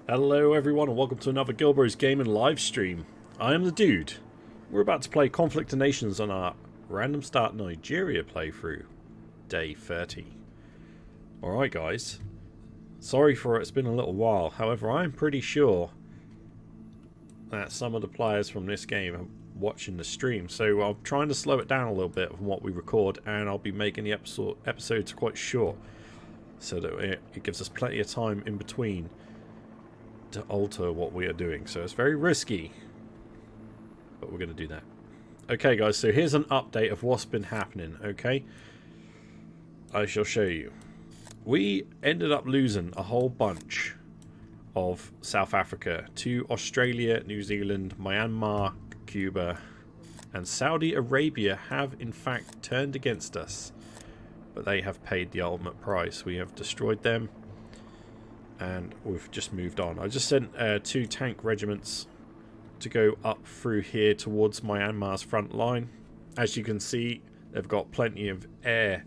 Hello everyone and welcome to another GilBroz gaming live stream. I am the dude. We're about to play Conflict of Nations on our Random Start Nigeria playthrough, day 30. Alright guys, sorry for it's been a little while, however I'm pretty sure that some of the players from this game are watching the stream, so I'm trying to slow it down a little bit from what we record, and I'll be making the episodes quite short so that it gives us plenty of time in between to alter what we are doing. So it's very risky, but we're going to do that. Okay guys, so here's an update of what's been happening. Okay, I shall show you. We ended up losing a whole bunch of South Africa to Australia, New Zealand, Myanmar, Cuba, and Saudi Arabia have in fact turned against us, but they have paid the ultimate price. We have destroyed them and we've just moved on. I just sent 2 tank regiments to go up through here towards Myanmar's front line. As you can see, they've got plenty of air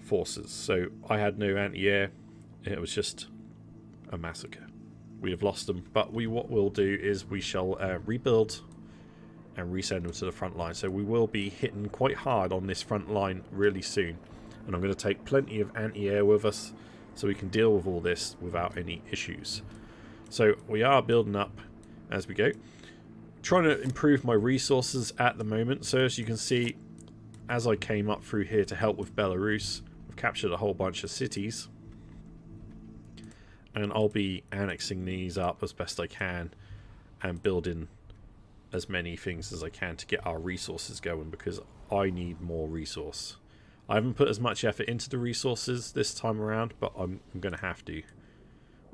forces, so I had no anti-air. It was just a massacre. We have lost them, but what we'll do is we shall rebuild and resend them to the front line. So we will be hitting quite hard on this front line really soon, and I'm going to take plenty of anti-air with us so we can deal with all this without any issues. So we are building up as we go, trying to improve my resources at the moment. So as you can see, as I came up through here to help with Belarus, I've captured a whole bunch of cities, and I'll be annexing these up as best I can and building as many things as I can to get our resources going, because I need more resource. I haven't put as much effort into the resources this time around, but I'm going to have to.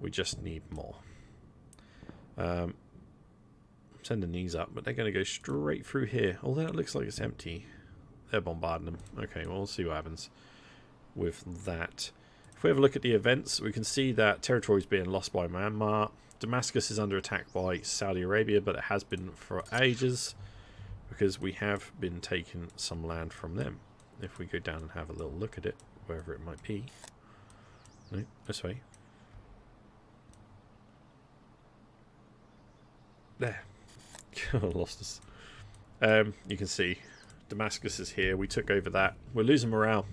We just need more. I'm sending these up, but they're going to go straight through here. Although it looks like it's empty. They're bombarding them. Okay, well, we'll see what happens with that. If we have a look at the events, we can see that territory is being lost by Myanmar. Damascus is under attack by Saudi Arabia, but it has been for ages because we have been taking some land from them. If we go down and have a little look at it, wherever it might be. No, this way. There. Lost us. You can see Damascus is here. We took over that. We're losing morale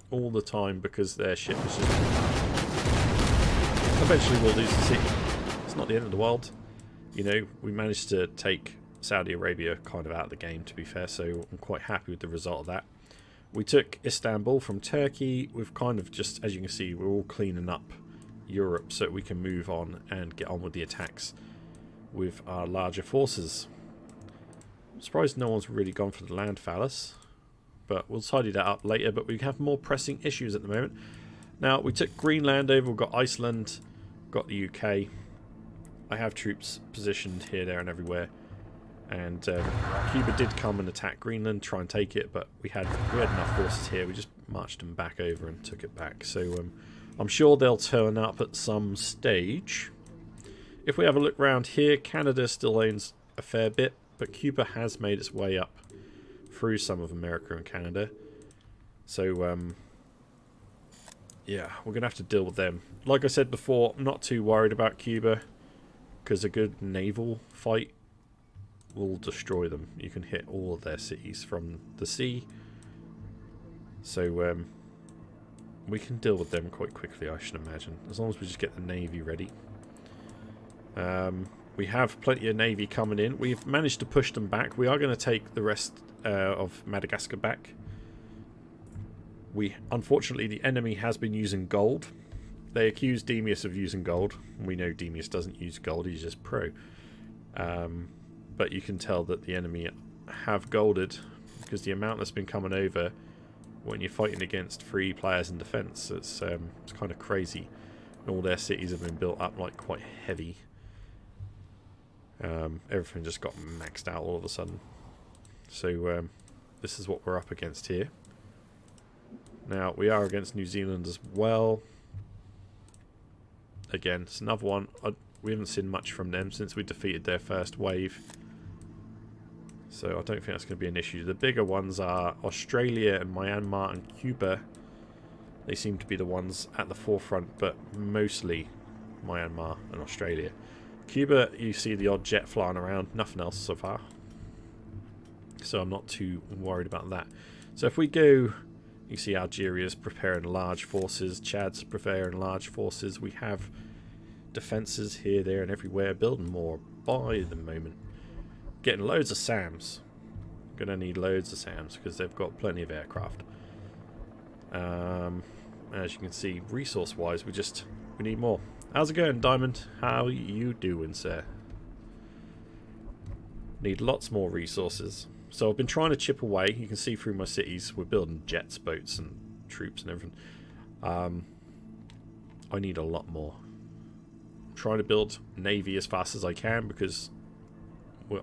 all the time because their ship is just... Eventually we'll lose the city. It's not the end of the world. You know, we managed to take Saudi Arabia kind of out of the game, to be fair, so I'm quite happy with the result of that. We took Istanbul from Turkey. We've kind of just, as you can see, we're all cleaning up Europe so we can move on and get on with the attacks with our larger forces. I'm surprised no one's really gone for the land phallus, but we'll tidy that up later. But we have more pressing issues at the moment. Now, we took Greenland over, we've got Iceland, got the UK. I have troops positioned here, there and everywhere. And Cuba did come and attack Greenland, try and take it, but we had enough forces here. We just marched them back over and took it back. So I'm sure they'll turn up at some stage. If we have a look around here, Canada still owns a fair bit, but Cuba has made its way up through some of America and Canada. So yeah, we're going to have to deal with them. Like I said before, I'm not too worried about Cuba, because a good naval fight will destroy them. You can hit all of their cities from the sea, so we can deal with them quite quickly, I should imagine, as long as we just get the navy ready. We have plenty of navy coming in. We've managed to push them back. We are going to take the rest of Madagascar back. Unfortunately, the enemy has been using gold. They accused Demius of using gold. We know Demius doesn't use gold, he's just pro. But you can tell that the enemy have golded, because the amount that's been coming over when you're fighting against 3 players in defense, it's kind of crazy. And all their cities have been built up like quite heavy. Everything just got maxed out all of a sudden. So this is what we're up against here. Now we are against New Zealand as well. Again, it's another one. We haven't seen much from them since we defeated their first wave. So I don't think that's going to be an issue. The bigger ones are Australia and Myanmar and Cuba. They seem to be the ones at the forefront, but mostly Myanmar and Australia. Cuba, you see the odd jet flying around, nothing else so far. So I'm not too worried about that. So if we go, you see Algeria's preparing large forces, Chad's preparing large forces. We have defences here, there and everywhere, building more by the moment. Getting loads of SAMs. Gonna need loads of SAMs because they've got plenty of aircraft. As you can see, resource wise, we need more. How's it going, Diamond? How you doing, sir? Need lots more resources. So I've been trying to chip away. You can see through my cities, we're building jets, boats and troops and everything. I need a lot more. I'm trying to build navy as fast as I can because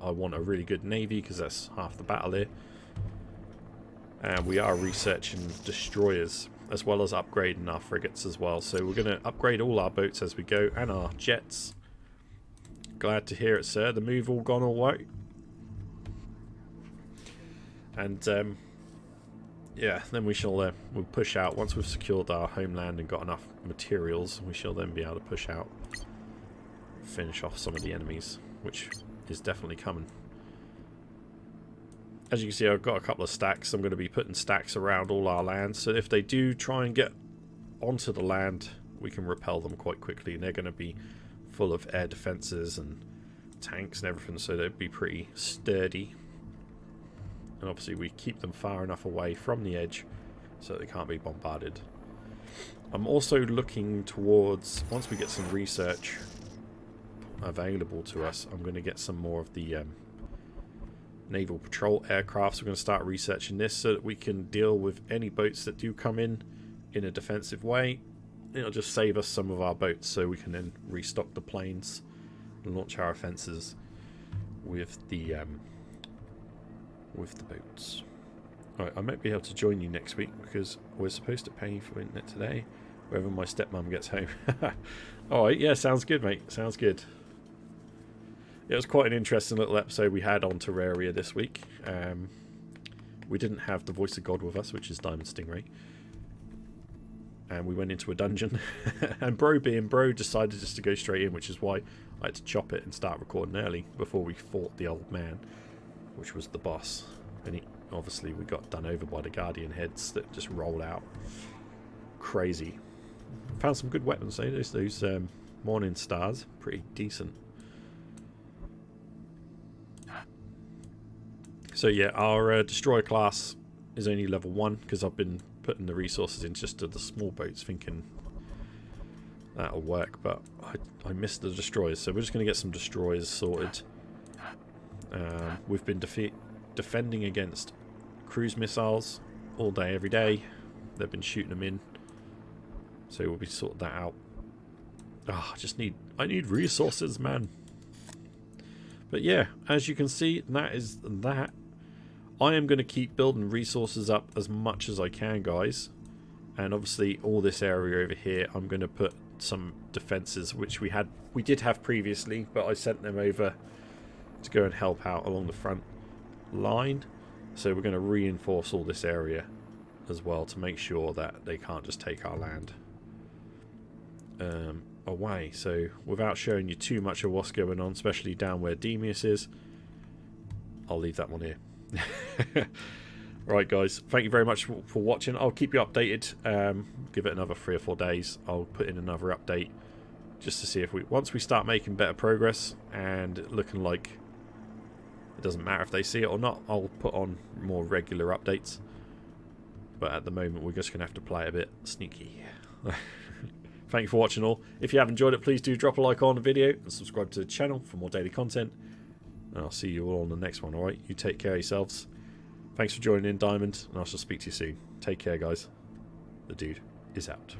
I want a really good navy because that's half the battle here. And we are researching destroyers as well as upgrading our frigates as well. So we're going to upgrade all our boats as we go and our jets. Glad to hear it, sir. The move all gone all right. And yeah, then we shall we'll push out once we've secured our homeland and got enough materials. We shall then be able to push out, finish off some of the enemies, which is definitely coming. As you can see, I've got a couple of stacks. I'm going to be putting stacks around all our land, so if they do try and get onto the land, we can repel them quite quickly. And they're going to be full of air defences and tanks and everything, so they'd be pretty sturdy. And obviously we keep them far enough away from the edge so they can't be bombarded. I'm also looking towards, once we get some research available to us, I'm going to get some more of the naval patrol aircraft. So we're going to start researching this so that we can deal with any boats that do come in a defensive way. It'll just save us some of our boats so we can then restock the planes and launch our offences with the boats. Alright, I might be able to join you next week because we're supposed to pay for internet today, wherever my stepmom gets home. Alright, yeah, sounds good, mate. Sounds good. It was quite an interesting little episode we had on Terraria this week. We didn't have the voice of God with us, which is Diamond Stingray. And we went into a dungeon. And Bro being Bro decided just to go straight in, which is why I had to chop it and start recording early before we fought the old man, which was the boss. And obviously we got done over by the Guardian heads that just roll out. Crazy. Found some good weapons though. Those Morning Stars, pretty decent. So yeah, our destroyer class is only level 1 because I've been putting the resources in just to the small boats thinking that'll work, but I missed the destroyers, so we're just going to get some destroyers sorted. We've been defending against cruise missiles all day, every day. They've been shooting them in, so we'll be sorting that out. I need resources, man. But yeah, as you can see, that is that. I am going to keep building resources up as much as I can, guys. And obviously all this area over here, I'm going to put some defences, which we did have previously, but I sent them over to go and help out along the front line. So we're going to reinforce all this area as well to make sure that they can't just take our land away. So without showing you too much of what's going on, especially down where Demeus is, I'll leave that one here. Right, guys, thank you very much for watching. I'll keep you updated. Give it another 3 or 4 days. I'll put in another update just to see if once we start making better progress and looking like it doesn't matter if they see it or not, I'll put on more regular updates. But at the moment, we're just going to have to play it a bit sneaky. Thank you for watching all. If you have enjoyed it, please do drop a like on the video and subscribe to the channel for more daily content. And I'll see you all on the next one, alright? You take care of yourselves. Thanks for joining in, Diamond, and I shall speak to you soon. Take care, guys. The dude is out.